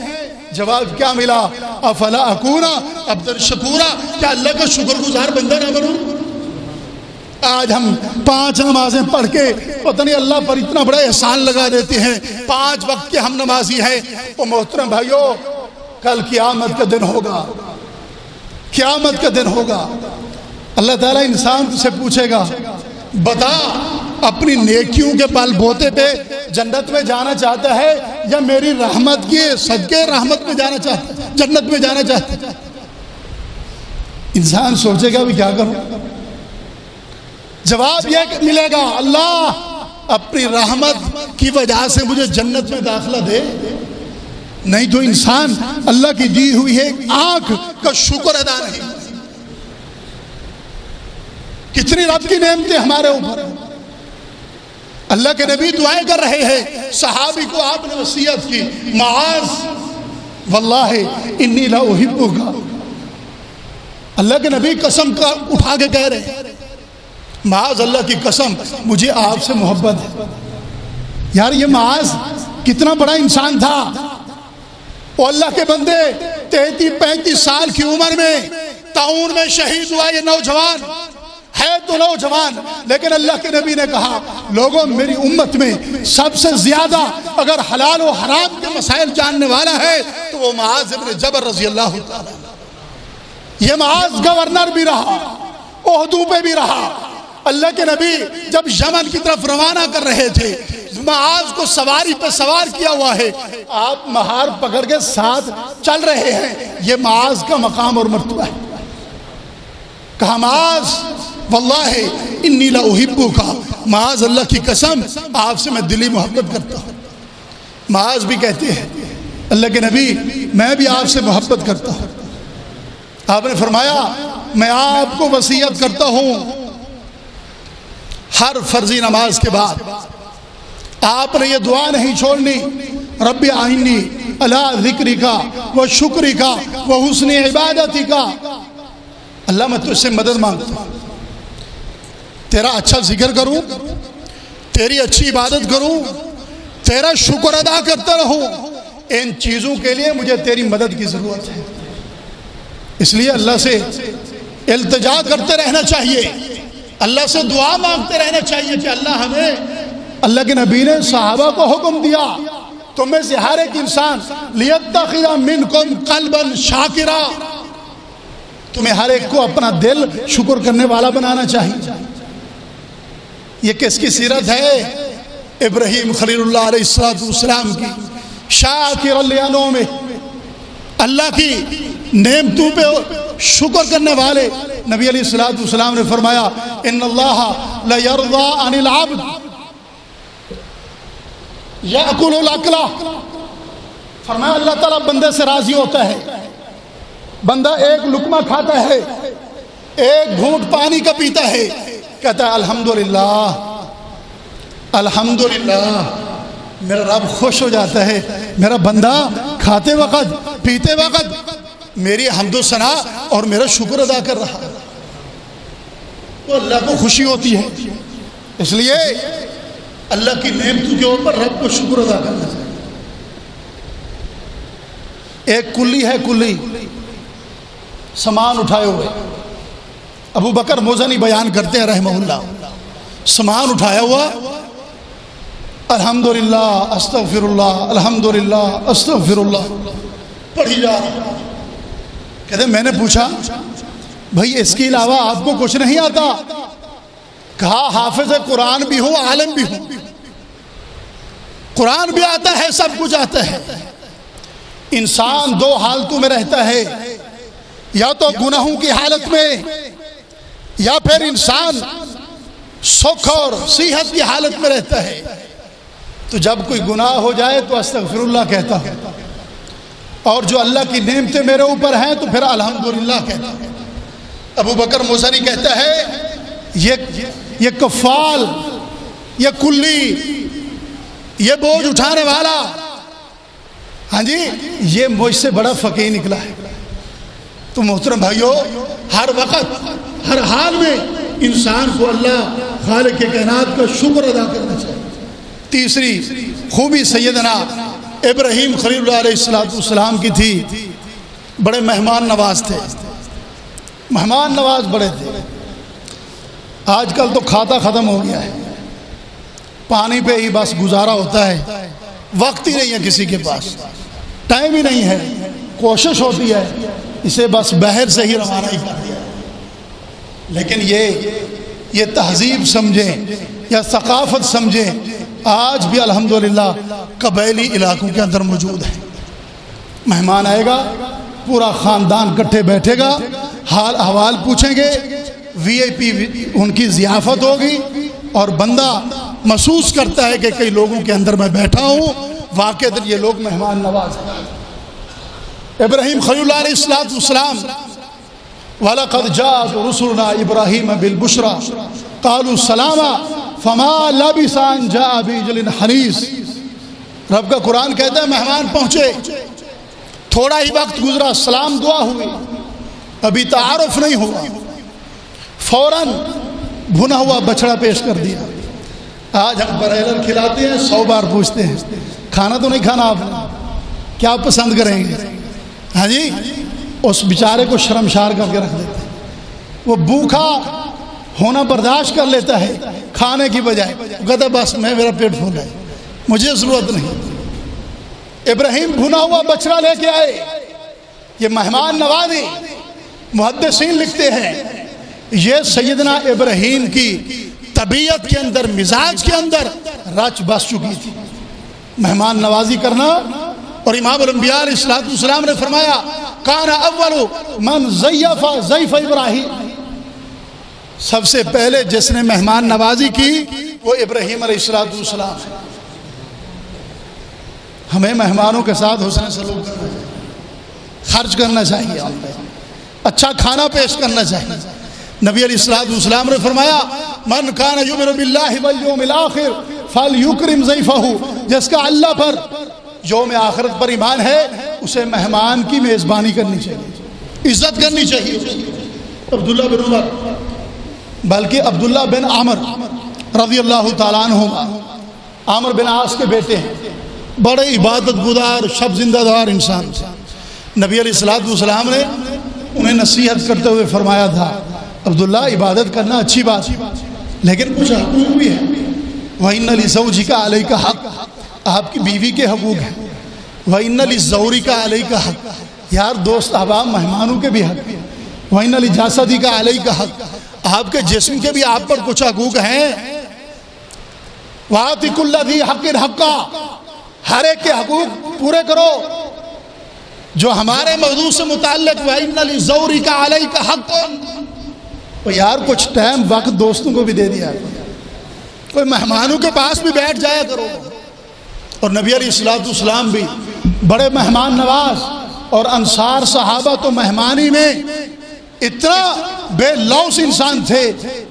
جواب کیا ملا؟ افلا اکونا عبدا شکورا، کیا اللہ کا شکر گزار بندہ نہ بنوں؟ آج ہم 5 نمازیں پڑھ کے پتہ نہیں اللہ پر اتنا بڑا احسان لگا دیتے ہیں، 5 وقت کے ہم نمازی ہیں۔ وہ محترم بھائیو، کل قیامت کا دن ہوگا، قیامت کا دن ہوگا، اللہ تعالیٰ انسان سے پوچھے گا بتا اپنی نیکیوں کے بل بوتے پہ جنت میں جانا چاہتا ہے یا میری رحمت کے صدقے رحمت میں جانا چاہتا ہے، جنت میں جانا چاہتا ہے؟ انسان سوچے گا بھی کیا کروں؟ جواب یہ ملے گا، اللہ اپنی رحمت کی وجہ سے مجھے جنت میں داخلہ دے۔ نہیں تو انسان اللہ کی دی ہوئی ہے آنکھ کا شکر ادا نہیں۔ کتنی رب کی نعمتیں ہمارے اوپر۔ اللہ کے نبی دعائیں کر رہے ہیں، صحابی کو آپ نے وصیت کی، معاذ واللہ انی لا احبک۔ اللہ کے نبی قسم کا اٹھا کے کہہ رہے ہیں، معاذ اللہ کی قسم مجھے آپ سے محبت ہے۔ یار یہ معاذ کتنا بڑا انسان تھا، وہ اللہ کے بندے 33-35 سال کی عمر میں طاعون میں شہید ہوا۔ یہ نوجوان ہے تو نوجوان، لیکن اللہ کے نبی نے کہا لوگوں میری امت میں سب سے زیادہ اگر حلال و حرام کے مسائل جاننے والا ہے تو وہ معاذ ابن جبل رضی اللہ تعالیٰ۔ یہ معاذ گورنر بھی رہا، عہدوں پہ بھی رہا۔ اللہ کے نبی جب یمن کی طرف روانہ کر رہے تھے، معاذ کو سواری پہ سوار کیا ہوا ہے، آپ مہار پکڑ کے ساتھ چل رہے ہیں۔ یہ معاذ کا مقام اور مرتبہ ہے۔ کہا معاذ واللہ انی لا احبک، معاذ اللہ کی قسم آپ سے میں دلی محبت کرتا ہوں۔ معاذ بھی کہتے ہیں اللہ کے نبی میں بھی آپ سے محبت کرتا ہوں۔ آپ نے فرمایا میں آپ کو وصیت کرتا ہوں ہر فرضی نماز کے بعد آپ نے یہ دعا نہیں چھوڑنی، رب اعنی علی ذکرک و شکرک و حسن عبادتک۔ اللہ میں تجھ سے مدد مانگتا ہوں، تیرا اچھا ذکر کروں، تیری اچھی عبادت کروں، تیرا شکر ادا کرتا رہوں۔ ان چیزوں کے لیے مجھے تیری مدد کی ضرورت ہے۔ اس لیے اللہ سے التجا کرتے رہنا چاہیے، اللہ سے دعا مانگتے رہنا چاہیے کہ اللہ ہمیں، اللہ کے نبی نے صحابہ کو حکم دیا تم میں سے ہر ایک انسان لیتخذ منکم قلبا شاکرا، تمہیں ہر ایک کو اپنا دل شکر کرنے والا بنانا چاہیے۔ یہ کس کی سیرت ہے؟ ابراہیم خلیل اللہ علیہ السلام کی، شاکر لانعمہ، اللہ کی نعمتوں پہ شکر کرنے والے۔ نبی علیہ السلام نے فرمایا ان اللہ لا یرضی عن العبد یاکل الاکل، فرمایا اللہ تعالیٰ بندے سے راضی ہوتا ہے، بندہ ایک لقمہ کھاتا ہے، ایک گھونٹ پانی کا پیتا ہے، کہتا ہے الحمدللہ الحمدللہ، میرا رب خوش ہو جاتا ہے، میرا بندہ کھاتے وقت پیتے وقت میری حمد و ثنا اور میرا شکر ادا کر رہا ہے، تو اللہ کو خوشی ہوتی ہے۔ اس لیے اللہ کی نعمتوں کے اوپر رب کو شکر ادا کرنا چاہیے۔ ایک کلی ہے، کلی سامان اٹھائے ہوئے، ابو بکر مزنی بیان کرتے ہیں رحمہ اللہ، سامان اٹھایا ہوا، الحمدللہ استغفر اللہ الحمدللہ استغفر اللہ پڑھی جا رہا۔ کہتے میں نے پوچھا بھائی اس کے علاوہ آپ کو کچھ نہیں آتا؟ کہا حافظ قرآن بھی ہوں، عالم بھی ہوں، قرآن بھی آتا ہے، سب کچھ آتا ہے۔ انسان دو حالتوں میں رہتا ہے، یا تو گناہوں کی حالت میں، یا پھر انسان سکھ اور صحت کی حالت میں رہتا ہے۔ تو جب کوئی گناہ ہو جائے تو استغفر اللہ کہتا ہوں، اور جو اللہ کی نعمتیں میرے اوپر ہیں تو پھر الحمدللہ کہتا ہوں۔ ابو بکر مزنی کہتا ہے یہ کفال، یہ کلی، یہ بوجھ اٹھانے والا، ہاں جی یہ مجھ سے بڑا فقیر نکلا ہے۔ تو محترم بھائیو، ہر وقت ہر حال میں انسان کو اللہ خالق کائنات کا شکر ادا کرنا چاہیے۔ تیسری خوبی سیدنا ابراہیم خلیل اللہ علیہ السلام کی تھی، بڑے مہمان نواز تھے، مہمان نواز بڑے تھے۔ آج کل تو کھاتا ختم ہو گیا ہے، پانی پہ ہی بس گزارا ہوتا ہے، وقت ہی نہیں ہے کسی کے پاس، ٹائم ہی نہیں ہے، کوشش ہوتی ہے اسے بس بحر سے ہی روانہ ہی کر دیا۔ لیکن یہ تہذیب سمجھیں یا ثقافت سمجھیں، آج بھی الحمدللہ قبائلی علاقوں کے اندر موجود ہے۔ مہمان آئے گا، پورا خاندان کٹھے بیٹھے گا، حال احوال پوچھیں گے، وی آئی پی ان کی ضیافت ہوگی، اور بندہ محسوس کرتا ہے کہ کئی لوگوں کے اندر میں بیٹھا ہوں، واقعتاً یہ لوگ مہمان نواز ہیں۔ ابراہیم خلیل اللہ علیہ السلام وَلَقَدْ جَاءَتْ رُسُلُنَا إِبْرَاهِيمَ بِالْبُشْرَى قَالُوا سَلَامًا فَمَا لَبِثَ أَن جَاءَ بِعِجْلٍ حَنِيذٍ۔ رب کا قرآن کہتا ہے مہمان پہنچے، تھوڑا ہی وقت گزرا، سلام دعا ہوئی، ابھی تعارف نہیں ہوا، فوراً بھنا ہوا بچڑا پیش کر دیا۔ آج ہم بریلر کھلاتے ہیں، 100 بار پوچھتے ہیں کھانا تو نہیں کھانا، آپ نے کیا پسند کریں گے؟ ہاں جی، اس بیچارے کو شرمشار کر کے رکھ دیتے ہیں۔ وہ بھوکا ہونا برداشت کر لیتا ہے کھانے کی بجائے، وہ کہتا ہے بس میرا پیٹ پھول ہے، مجھے ضرورت نہیں۔ ابراہیم بھنا ہوا بچڑا لے کے آئے، یہ مہمان نوازی۔ محدثین لکھتے ہیں یہ سیدنا ابراہیم کی طبیعت کے اندر، مزاج کے اندر رچ بس چکی تھی مہمان نوازی کرنا۔ اور امام الانبیاء علیہ السلام نے فرمایا کان اول من ضیف ابراہیم، سب سے پہلے جس نے مہمان نوازی کی وہ ابراہیم علیہ السلام ہے۔ ہمیں مہمانوں کے ساتھ حسن سلوک کرنا چاہیے، خرچ کرنا چاہیے، اچھا کھانا پیش کرنا چاہیے۔ نبی علیہ السلام نے فرمایا من کان یؤمن باللہ والیوم الآخر فلیکرم ضیفہ، جس کا اللہ پر، یوم آخرت پر ایمان ہے، اسے مہمان کی میزبانی کرنی چاہیے، عزت کرنی چاہیے۔ عبداللہ بن عمر بلکہ عبداللہ بن عامر رضی اللہ تعالیٰ عنہما، عامر بن عاص کے بیٹے ہیں، بڑے عبادت گزار، شب زندہ دار انسان تھے۔ نبی علیہ السلام نے انہیں نصیحت کرتے ہوئے فرمایا تھا عبداللہ عبادت کرنا اچھی بات ہے لیکن کچھ حقوق بھی ہے، وَإِنَّ لِزَوْجِكَ عَلَيْكَ حق، آپ کی بیوی کے حقوق ہیں، وَإِنَّ لِزَوْرِكَ عَلَيْكَ حق، یار دوست احباب مہمانوں کے بھی حق، وَإِنَّ لِجَاسَدِكَ عَلَيْكَ حق، آپ کے جسم کے بھی آپ پر کچھ حقوق ہیں۔ وَآتِ كُلَّ ذِي حَقٍ حَقًّا، ہر ایک کے حقوق پورے کرو۔ جو ہمارے موضوع سے متعلق وَإِنَّ لِزَوْرِكَ عَلَيْكَ حَقًّا، تو یار کچھ ٹائم وقت دوستوں کو بھی دے دیا، کوئی مہمانوں کے پاس بھی بیٹھ جایا کرو۔ اور نبی علیہ السلام بھی بڑے مہمان نواز، اور انصار صحابہ تو مہمانی میں اتنا بے لوث انسان تھے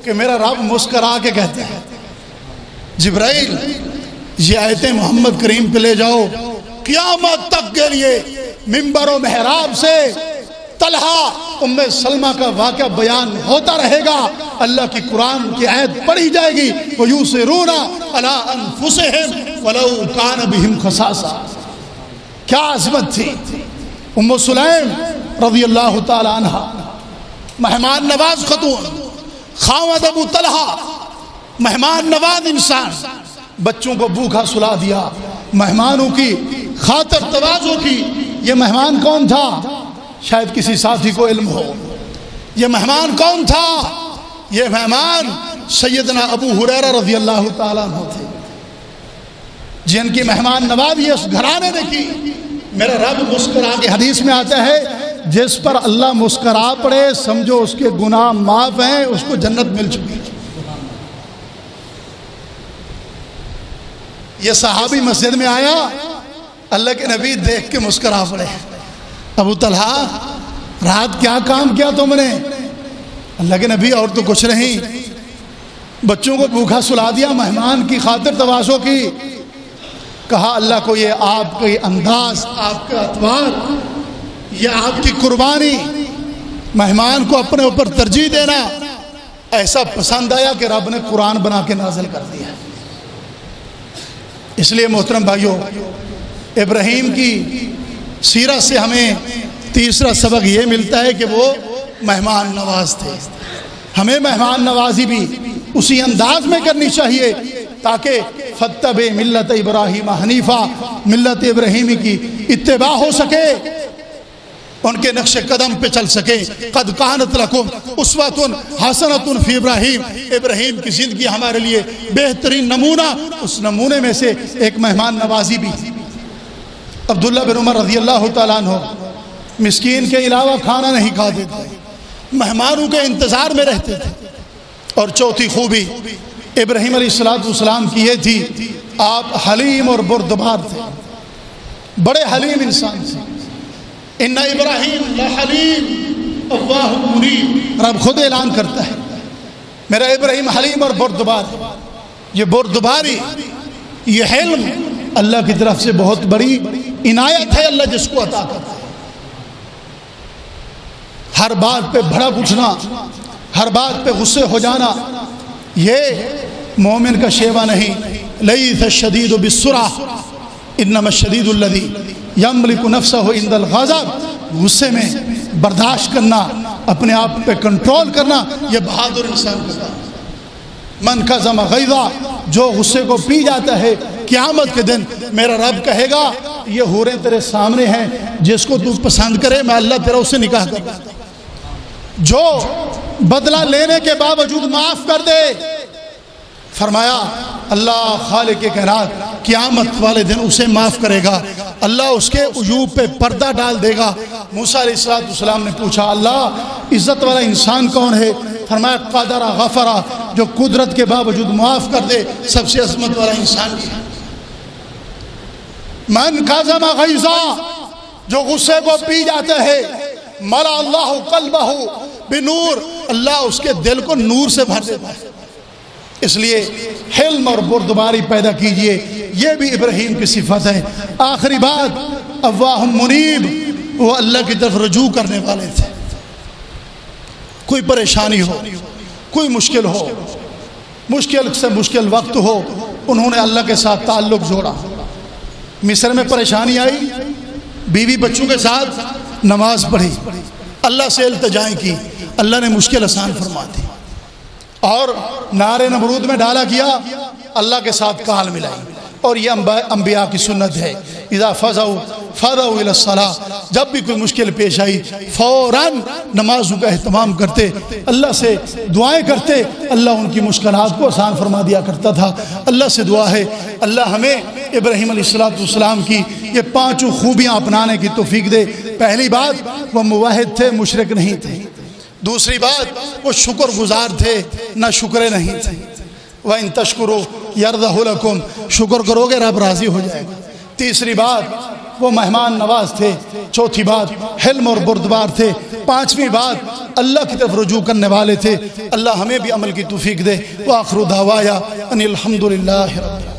کہ میرا رب مسکرا کے کہتے ہیں جبرائیل یہ آیتیں محمد کریم پہ لے جاؤ، قیامت تک کے لیے منبر و محراب سے طلحہ ام سلمہ کا واقعہ بیان ہوتا رہے گا، اللہ کی قرآن کی آیت پڑھی جائے گی، وَيُؤْثِرُونَ عَلَىٰ أَنفُسِهِمْ وَلَوْ كَانَ بِهِمْ خَصَاصَةٌ۔ کیا عظمت تھی۔ ام سلیم رضی اللہ تعالی عنہ مہمان نواز خاتون، خاوند ابو طلحہ مہمان نواز انسان، بچوں کو بھوکا سلا دیا، مہمانوں کی خاطر تواضع کی۔ یہ مہمان کون تھا؟ شاید کسی ساتھی کو علم ہو، یہ مہمان کون تھا؟ یہ مہمان سیدنا ابو ہریرہ رضی اللہ تعالیٰ عنہ تھے، جن کی مہمان نوازی اس گھرانے نے کی۔ میرا رب مسکرا کے، حدیث میں آتا ہے جس پر اللہ مسکرا پڑے سمجھو اس کے گناہ معاف ہیں، اس کو جنت مل چکی۔ یہ صحابی مسجد میں آیا، اللہ کے نبی دیکھ کے مسکرا پڑے، ابو طلحہ رات کیا کام کیا تم نے؟ اللہ کے نبی اور تو کچھ نہیں، بچوں کو بھوکا سلا دیا، مہمان کی خاطر تواضع کی۔ کہا اللہ کو یہ آپ کے انداز، آپ کا اطوار، یہ آپ کی قربانی، مہمان کو اپنے اوپر ترجیح دینا ایسا پسند آیا کہ رب نے قرآن بنا کے نازل کر دیا۔ اس لیے محترم بھائیوں، ابراہیم کی سیرت سے ہمیں تیسرا سبق یہ ملتا ہے کہ وہ مہمان نواز تھے۔ ہمیں مہمان نوازی بھی اسی انداز میں کرنی چاہیے تاکہ فَاتَّبِعْ مِلَّتَ ابراہیم حنیفہ، ملت ابراہیمی کی اتباع ہو سکے۔ ان کے نقش قدم پہ چل سکیں۔ قد کانت لکم اسوۃ حسنۃ فی ابراہیم، ابراہیم کی زندگی ہمارے لیے بہترین نمونہ، اس نمونے میں سے ایک مہمان نوازی بھی تھی۔ عبداللہ بن عمر رضی اللہ تعالیٰ عنہ مسکین کے علاوہ کھانا نہیں کھاتے تھے، مہمانوں کے انتظار میں رہتے تھے۔ اور چوتھی خوبی ابراہیم علیہ السلام کی یہ تھی، آپ حلیم اور بردبار تھے، بڑے حلیم انسان تھے۔ ان ابراہیم لحلیم اواہ منیب، رب خود اعلان کرتا ہے میرا ابراہیم حلیم اور بردبار ہے۔ یہ بردباری، یہ حلم اللہ کی طرف سے بہت بڑی عنایت ہے، اللہ جس کو عطا کرتا ہے۔ ہر بات پہ بھڑک اٹھنا، ہر بات پہ غصے ہو جانا، یہ مومن کا شیوا نہیں۔ لیس الشدید بالسرعہ انما الشدید الذی یملک نفسہ عند الغضب، غصے میں برداشت کرنا، اپنے آپ پہ کنٹرول کرنا، یہ بہادر انسان کرتا ہے۔ من کظم غیظہ، جو غصے کو پی جاتا ہے، قیامت کے دن میرا رب کہے گا یہ حوریں تیرے سامنے ہیں، جس کو تو پسند کرے میں اللہ تیرا اس سے نکاح کروں۔ جو بدلہ لینے کے باوجود معاف کر دے، فرمایا اللہ خالق کائنات قیامت والے دن اسے معاف کرے گا، اللہ اس کے عیوب پہ پردہ ڈال دے گا۔ موسیٰ علیہ السلام نے پوچھا اللہ عزت والا انسان کون ہے؟ فرمایا قادر غفرہ، جو قدرت کے باوجود معاف کر دے، سب سے عظمت والا انسان ہے۔ من کظم غیظہ، جو غصے کو پی جاتا ہے، ملا اللہ قلبہ بنور، اللہ اس کے دل کو نور سے بھر دیتا ہے۔ اس لیے حلم اور بردباری پیدا کیجئے، یہ بھی ابراہیم کی صفت ہے۔ آخری بات، اواہ منیب، وہ اللہ کی طرف رجوع کرنے والے تھے۔ کوئی پریشانی ہو، کوئی مشکل ہو، مشکل سے مشکل وقت ہو، انہوں نے اللہ کے ساتھ تعلق جوڑا۔ مصر میں پریشانی آئی، بیوی بچوں کے ساتھ نماز پڑھی، اللہ سے التجائیں کی، اللہ نے مشکل آسان فرما دی۔ اور نار نمرود میں ڈالا کیا، اللہ کے ساتھ کال ملائی۔ اور یہ انبیاء کی سنت ہے، اذا فضوا الی الصلاۃ، جب بھی کوئی مشکل پیش آئی فوراً نمازوں کا اہتمام کرتے، اللہ سے دعائیں کرتے، اللہ ان کی مشکلات کو آسان فرما دیا کرتا تھا۔ اللہ سے دعا ہے اللہ ہمیں ابراہیم علیہ السلام کی یہ پانچوں خوبیاں اپنانے کی توفیق دے۔ پہلی بات، وہ موحد تھے، مشرک نہیں تھے۔ دوسری بات، وہ شکر گزار تھے، نہ شکرے نہیں تھے۔ وَإِن تَشْكُرُوا يَرْضَهُ لَكُمْ، شکر کرو گے رب راضی ہو جائے گا۔ تیسری بات، وہ مہمان نواز تھے۔ چوتھی بات، حلم اور بردبار تھے۔ پانچویں بات، اللہ کی طرف رجوع کرنے والے تھے۔ اللہ ہمیں بھی عمل کی توفیق دے۔ وآخر دعوایا ان الحمد للہ رب العالمین۔